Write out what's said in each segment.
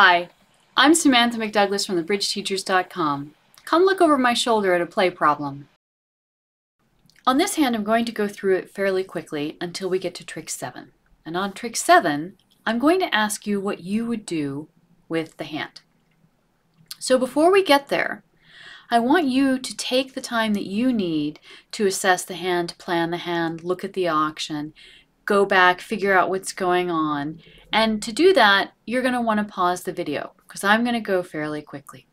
Hi, I'm Samantha McDouglas from thebridgeteachers.com. Come look over my shoulder at a play problem. On this hand, I'm going to go through it fairly quickly until we get to trick 7. And on trick 7, I'm going to ask you what you would do with the hand. So before we get there, I want you to take the time that you need to assess the hand, plan the hand, look at the auction, go back, figure out what's going on. And to do that, you're going to want to pause the video because I'm going to go fairly quickly.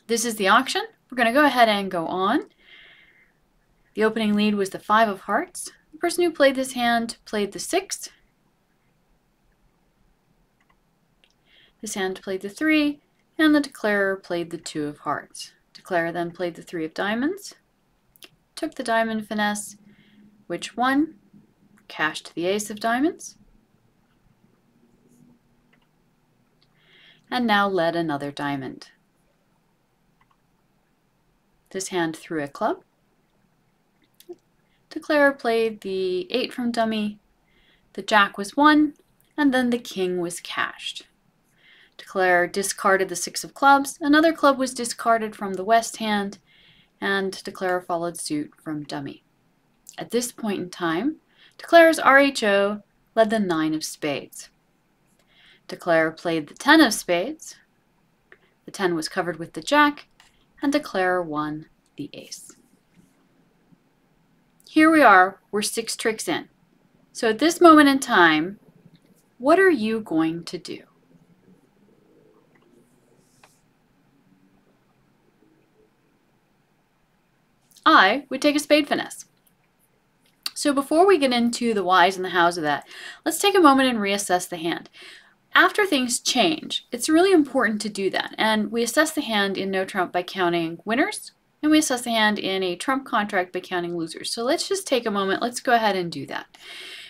This is the auction. We're going to go ahead and go on. The opening lead was the 5 of hearts. The person who played this hand played the 6. This hand played the 3, and the declarer played the 2 of hearts. Declarer then played the 3 of diamonds, took the diamond finesse, which won, cashed the ace of diamonds, and now led another diamond. This hand threw a club. Declarer played the 8 from dummy, the jack was won, and then the king was cashed. Declarer discarded the 6 of clubs, another club was discarded from the west hand, and Declarer followed suit from dummy. At this point in time, Declarer's RHO led the 9 of spades. Declarer played the 10 of spades, the 10 was covered with the jack, and Declarer won the ace. Here we are, we're 6 tricks in. So at this moment in time, what are you going to do? I would take a spade finesse. So before we get into the whys and the hows of that, let's take a moment and reassess the hand. After things change, it's really important to do that. And we assess the hand in no trump by counting winners, and we assess the hand in a trump contract by counting losers. So let's just take a moment, let's go ahead and do that.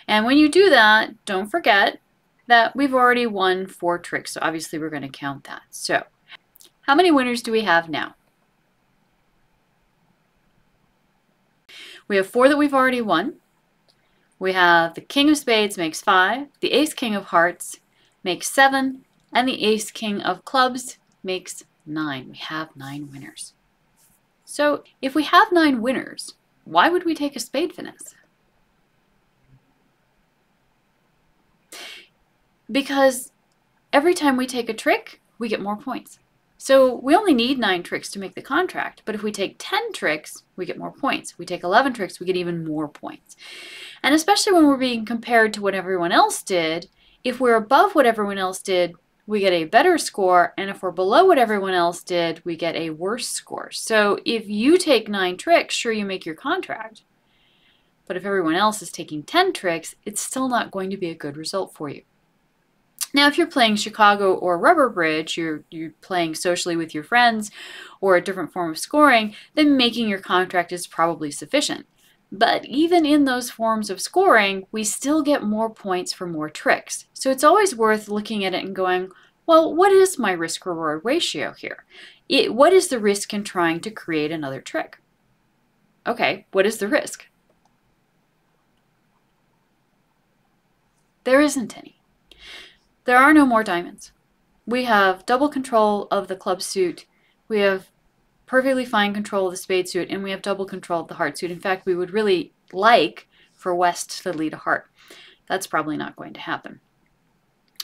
And when you do that, don't forget that we've already won 4 tricks, so obviously we're going to count that. So how many winners do we have now? We have 4 that we've already won. We have the king of spades makes 5, the ace king of hearts makes 7, and the ace king of clubs makes 9. We have 9 winners. So if we have 9 winners, why would we take a spade finesse? Because every time we take a trick, we get more points. So we only need 9 tricks to make the contract, but if we take 10 tricks, we get more points. We take 11 tricks, we get even more points. And especially when we're being compared to what everyone else did, if we're above what everyone else did, we get a better score, and if we're below what everyone else did, we get a worse score. So if you take 9 tricks, sure, you make your contract, but if everyone else is taking 10 tricks, it's still not going to be a good result for you. Now, if you're playing Chicago or Rubber Bridge, you're playing socially with your friends or a different form of scoring, then making your contract is probably sufficient. But even in those forms of scoring, we still get more points for more tricks. So it's always worth looking at it and going, well, what is my risk-reward ratio here? What is the risk in trying to create another trick? Okay, what is the risk? There isn't any. There are no more diamonds. We have double control of the club suit. We have perfectly fine control of the spade suit, and we have double control of the heart suit. In fact, we would really like for West to lead a heart. That's probably not going to happen.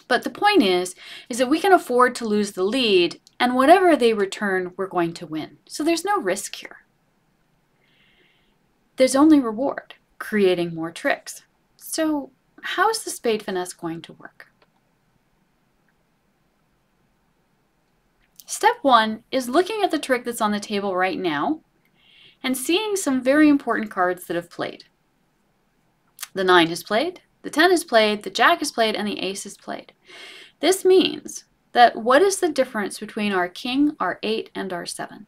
But the point is that we can afford to lose the lead, and whatever they return, we're going to win. So there's no risk here. There's only reward, creating more tricks. So how is the spade finesse going to work? Step 1 is looking at the trick that's on the table right now and seeing some very important cards that have played. The 9 has played, the 10 has played, the jack has played, and the ace has played. This means that what is the difference between our king, our 8, and our 7?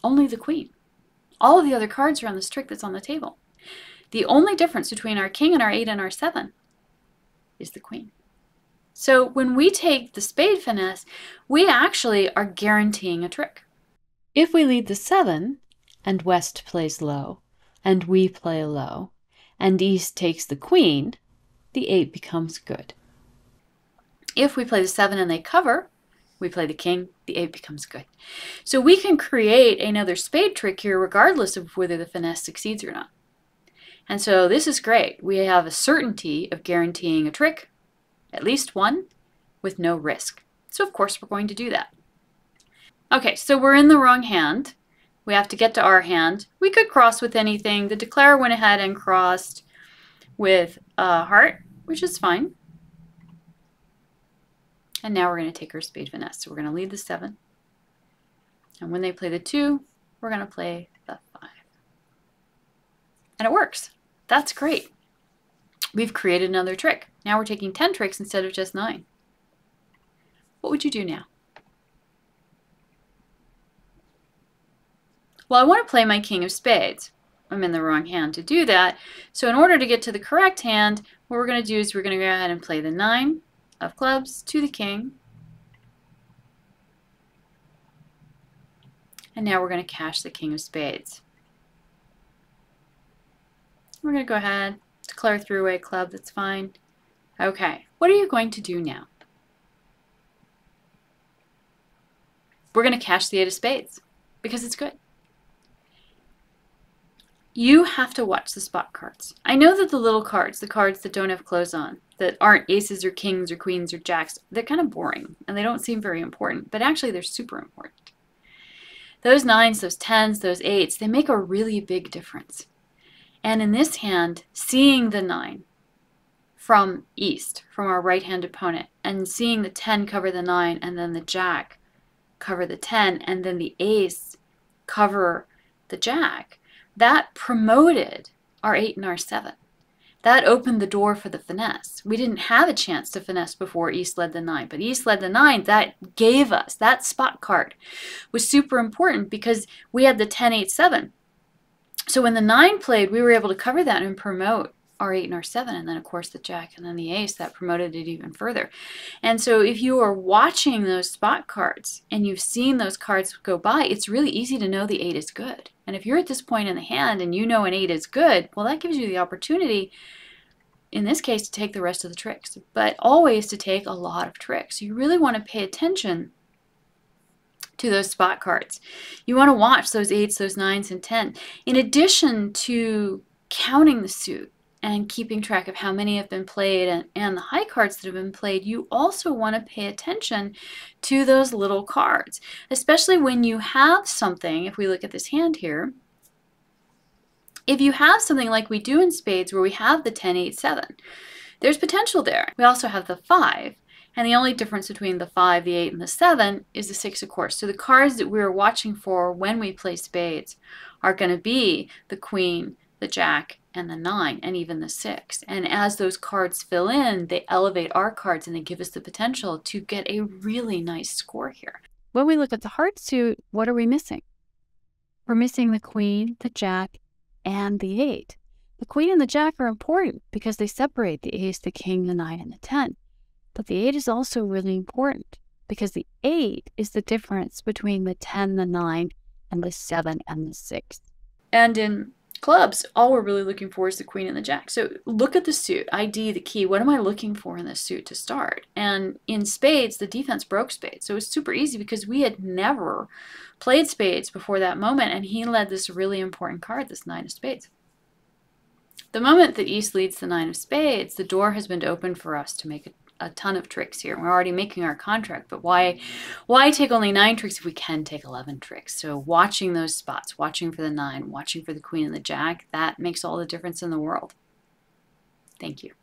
Only the queen. All of the other cards are on this trick that's on the table. The only difference between our king and our 8 and our 7 is the queen. So when we take the spade finesse, we actually are guaranteeing a trick. If we lead the 7 and West plays low and we play low and East takes the queen the 8 becomes good. If we play the 7 and they cover, we play the king, the 8 becomes good. So we can create another spade trick here regardless of whether the finesse succeeds or not. And so this is great. We have a certainty of guaranteeing a trick, at least one, with no risk. So of course we're going to do that. Okay, so we're in the wrong hand. We have to get to our hand. We could cross with anything. The declarer went ahead and crossed with a heart, which is fine. And now we're going to take our spade finesse. So we're going to lead the 7. And when they play the 2, we're going to play the 5. And it works. That's great. We've created another trick. Now we're taking 10 tricks instead of just 9. What would you do now? Well, I want to play my king of spades. I'm in the wrong hand to do that. So in order to get to the correct hand, what we're going to do is we're going to go ahead and play the 9 of clubs to the king. And now we're going to cash the king of spades. We're going to go ahead, declare three-way club, that's fine. Okay, what are you going to do now? We're going to cash the 8 of spades because it's good. You have to watch the spot cards. I know that the little cards, the cards that don't have clothes on, that aren't aces or kings or queens or jacks, they're kind of boring and they don't seem very important, but actually they're super important. Those 9s, those 10s, those 8s, they make a really big difference. And in this hand, seeing the 9 from east, from our right-hand opponent, and seeing the 10 cover the 9 and then the jack cover the 10 and then the ace cover the jack, that promoted our 8 and our 7. That opened the door for the finesse. We didn't have a chance to finesse before East led the 9, but East led the 9. That gave us, that spot card was super important because we had the 10, 8, 7. So when the 9 played, we were able to cover that and promote our 8 and our 7, and then of course the jack and then the ace, that promoted it even further. And so if you are watching those spot cards and you've seen those cards go by, it's really easy to know the 8 is good. And if you're at this point in the hand and you know an 8 is good, well, that gives you the opportunity, in this case, to take the rest of the tricks, but always to take a lot of tricks. You really want to pay attention to those spot cards. You want to watch those 8s, those 9s, and 10. In addition to counting the suit and keeping track of how many have been played and the high cards that have been played, you also want to pay attention to those little cards, especially when you have something. If we look at this hand here, if you have something like we do in spades where we have the 10, 8, 7, there's potential there. We also have the 5, and the only difference between the 5, the 8, and the 7 is the 6, of course. So the cards that we're watching for when we play spades are going to be the queen, the jack, and the 9, and even the 6. And as those cards fill in, they elevate our cards and they give us the potential to get a really nice score here. When we look at the heart suit, what are we missing? We're missing the queen, the jack, and the 8. The queen and the jack are important because they separate the ace, the king, the 9, and the 10. But the 8 is also really important because the 8 is the difference between the 10, the 9, and the 7 and the 6. And in clubs, all we're really looking for is the queen and the jack. So look at the suit, ID, the key. What am I looking for in this suit to start? And in spades, the defense broke spades. So it was super easy because we had never played spades before that moment, and he led this really important card, this 9 of spades. The moment that East leads the 9 of spades, the door has been opened for us to make a ton of tricks here. We're already making our contract, but why take only 9 tricks if we can take 11 tricks? So watching those spots, watching for the 9, watching for the queen and the jack, that makes all the difference in the world. Thank you.